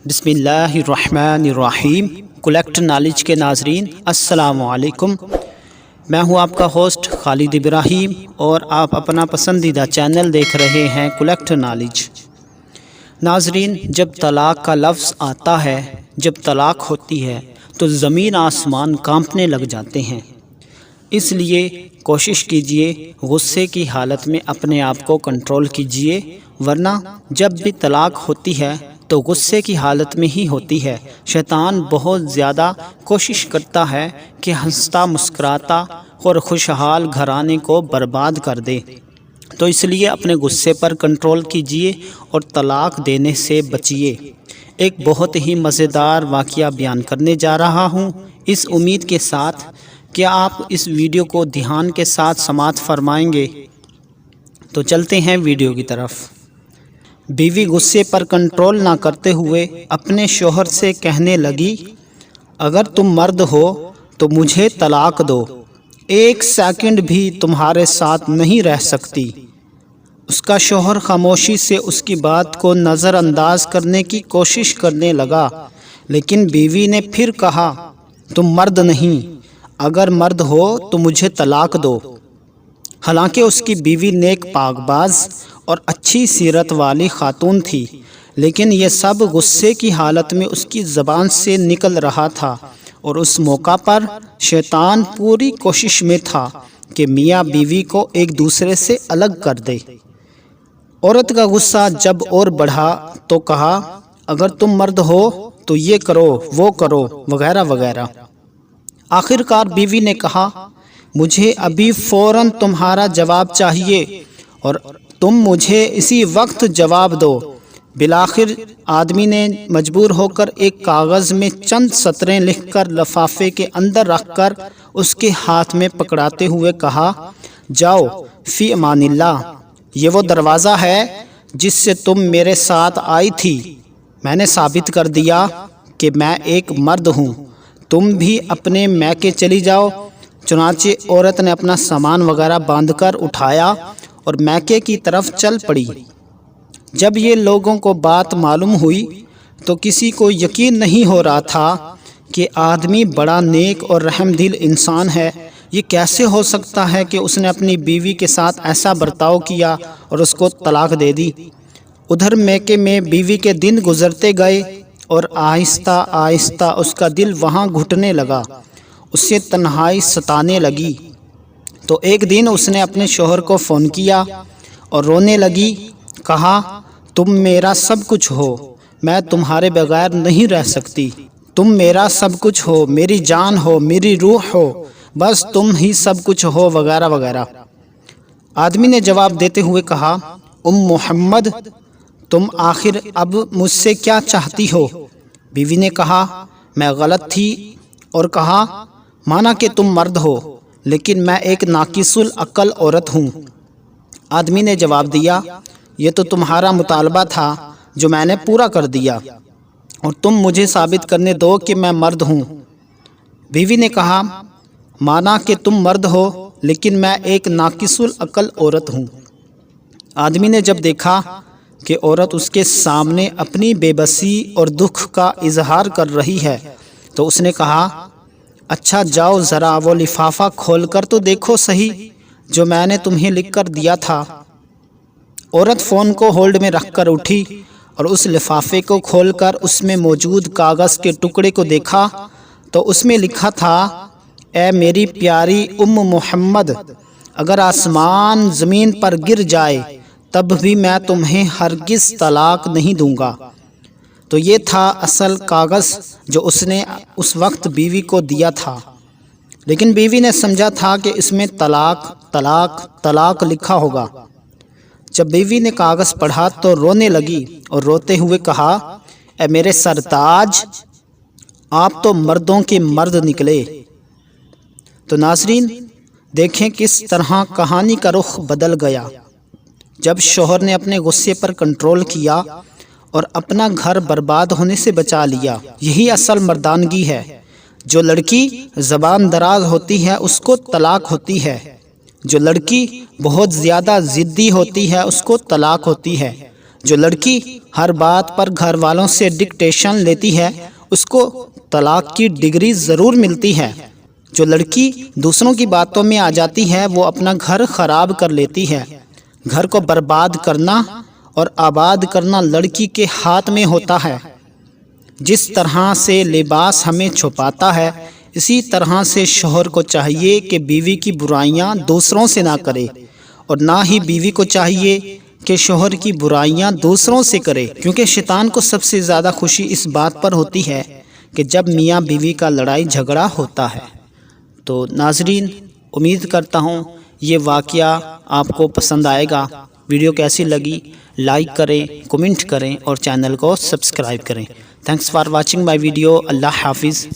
بسم اللہ الرحمن الرحیم۔ کلیکٹ نالج کے ناظرین السلام علیکم۔ میں ہوں آپ کا ہوسٹ خالد ابراہیم اور آپ اپنا پسندیدہ چینل دیکھ رہے ہیں کلیکٹ نالج۔ ناظرین، جب طلاق کا لفظ آتا ہے، جب طلاق ہوتی ہے تو زمین آسمان کانپنے لگ جاتے ہیں۔ اس لیے کوشش کیجئے غصے کی حالت میں اپنے آپ کو کنٹرول کیجئے، ورنہ جب بھی طلاق ہوتی ہے تو غصے کی حالت میں ہی ہوتی ہے۔ شیطان بہت زیادہ کوشش کرتا ہے کہ ہنستا مسکراتا اور خوشحال گھرانے کو برباد کر دے، تو اس لیے اپنے غصے پر کنٹرول کیجئے اور طلاق دینے سے بچیے۔ ایک بہت ہی مزیدار واقعہ بیان کرنے جا رہا ہوں، اس امید کے ساتھ کہ آپ اس ویڈیو کو دھیان کے ساتھ سماعت فرمائیں گے۔ تو چلتے ہیں ویڈیو کی طرف۔ بیوی غصے پر کنٹرول نہ کرتے ہوئے اپنے شوہر سے کہنے لگی، اگر تم مرد ہو تو مجھے طلاق دو، ایک سیکنڈ بھی تمہارے ساتھ نہیں رہ سکتی۔ اس کا شوہر خاموشی سے اس کی بات کو نظر انداز کرنے کی کوشش کرنے لگا، لیکن بیوی نے پھر کہا، تم مرد نہیں، اگر مرد ہو تو مجھے طلاق دو۔ حالانکہ اس کی بیوی نیک پاک باز اور اچھی سیرت والی خاتون تھی، لیکن یہ سب غصے کی حالت میں اس کی زبان سے نکل رہا تھا، اور اس موقع پر شیطان پوری کوشش میں تھا کہ میاں بیوی کو ایک دوسرے سے الگ کر دے۔ عورت کا غصہ جب اور بڑھا تو کہا، اگر تم مرد ہو تو یہ کرو، وہ کرو، وغیرہ وغیرہ۔ آخر کار بیوی نے کہا، مجھے ابھی فوراً تمہارا جواب چاہیے اور تم مجھے اسی وقت جواب دو۔ بالآخر آدمی نے مجبور ہو کر ایک کاغذ میں چند سطریں لکھ کر لفافے کے اندر رکھ کر اس کے ہاتھ میں پکڑاتے ہوئے کہا، جاؤ فی امان اللہ، یہ وہ دروازہ ہے جس سے تم میرے ساتھ آئی تھی۔ میں نے ثابت کر دیا کہ میں ایک مرد ہوں، تم بھی اپنے میکے چلی جاؤ۔ چنانچہ عورت نے اپنا سامان وغیرہ باندھ کر اٹھایا اور میکے کی طرف چل پڑی۔ جب یہ لوگوں کو بات معلوم ہوئی تو کسی کو یقین نہیں ہو رہا تھا کہ آدمی بڑا نیک اور رحم دل انسان ہے، یہ کیسے ہو سکتا ہے کہ اس نے اپنی بیوی کے ساتھ ایسا برتاؤ کیا اور اس کو طلاق دے دی۔ ادھر میکے میں بیوی کے دن گزرتے گئے اور آہستہ آہستہ اس کا دل وہاں گھٹنے لگا، اسے تنہائی ستانے لگی۔ تو ایک دن اس نے اپنے شوہر کو فون کیا اور رونے لگی، کہا، تم میرا سب کچھ ہو، میں تمہارے بغیر نہیں رہ سکتی، تم میرا سب کچھ ہو، میری جان ہو، میری روح ہو، بس تم ہی سب کچھ ہو، وغیرہ وغیرہ۔ آدمی نے جواب دیتے ہوئے کہا، محمد، تم آخر اب مجھ سے کیا چاہتی ہو؟ بیوی نے کہا، میں غلط تھی، اور کہا، مانا کہ تم مرد ہو لیکن میں ایک ناقص العقل عورت ہوں۔ آدمی نے جواب دیا، یہ تو تمہارا مطالبہ تھا جو میں نے پورا کر دیا، اور تم مجھے ثابت کرنے دو کہ میں مرد ہوں۔ بیوی نے کہا، مانا کہ تم مرد ہو لیکن میں ایک ناقص العقل عورت ہوں۔ آدمی نے جب دیکھا کہ عورت اس کے سامنے اپنی بے بسی اور دکھ کا اظہار کر رہی ہے تو اس نے کہا، اچھا جاؤ ذرا وہ لفافہ کھول کر تو دیکھو صحیح جو میں نے تمہیں لکھ کر دیا تھا۔ عورت فون کو ہولڈ میں رکھ کر اٹھی اور اس لفافے کو کھول کر اس میں موجود کاغذ کے ٹکڑے کو دیکھا تو اس میں لکھا تھا، اے میری پیاری محمد، اگر آسمان زمین پر گر جائے تب بھی میں تمہیں ہرگز طلاق نہیں دوں گا۔ تو یہ تھا اصل کاغذ جو اس نے اس وقت بیوی کو دیا تھا، لیکن بیوی نے سمجھا تھا کہ اس میں طلاق طلاق طلاق لکھا ہوگا۔ جب بیوی نے کاغذ پڑھا تو رونے لگی اور روتے ہوئے کہا، اے میرے سرتاج، آپ تو مردوں کے مرد نکلے۔ تو ناظرین دیکھیں کس طرح کہانی کا رخ بدل گیا جب شوہر نے اپنے غصے پر کنٹرول کیا اور اپنا گھر برباد ہونے سے بچا لیا۔ یہی اصل مردانگی ہے۔ جو لڑکی زبان دراز ہوتی ہے اس کو طلاق ہوتی ہے، جو لڑکی بہت زیادہ ضدی ہوتی ہے اس کو طلاق ہوتی ہے، جو لڑکی ہر بات پر گھر والوں سے ڈکٹیشن لیتی ہے اس کو طلاق کی ڈگری ضرور ملتی ہے۔ جو لڑکی دوسروں کی باتوں میں آ جاتی ہے وہ اپنا گھر خراب کر لیتی ہے۔ گھر کو برباد کرنا اور آباد کرنا لڑکی کے ہاتھ میں ہوتا ہے۔ جس طرح سے لباس ہمیں چھپاتا ہے اسی طرح سے شوہر کو چاہیے کہ بیوی کی برائیاں دوسروں سے نہ کرے، اور نہ ہی بیوی کو چاہیے کہ شوہر کی برائیاں دوسروں سے کرے، کیونکہ شیطان کو سب سے زیادہ خوشی اس بات پر ہوتی ہے کہ جب میاں بیوی کا لڑائی جھگڑا ہوتا ہے۔ تو ناظرین، امید کرتا ہوں یہ واقعہ آپ کو پسند آئے گا۔ ویڈیو کیسی لگی لائک کریں، کمنٹ کریں اور چینل کو سبسکرائب کریں۔ Thanks for watching my video. اللہ حافظ۔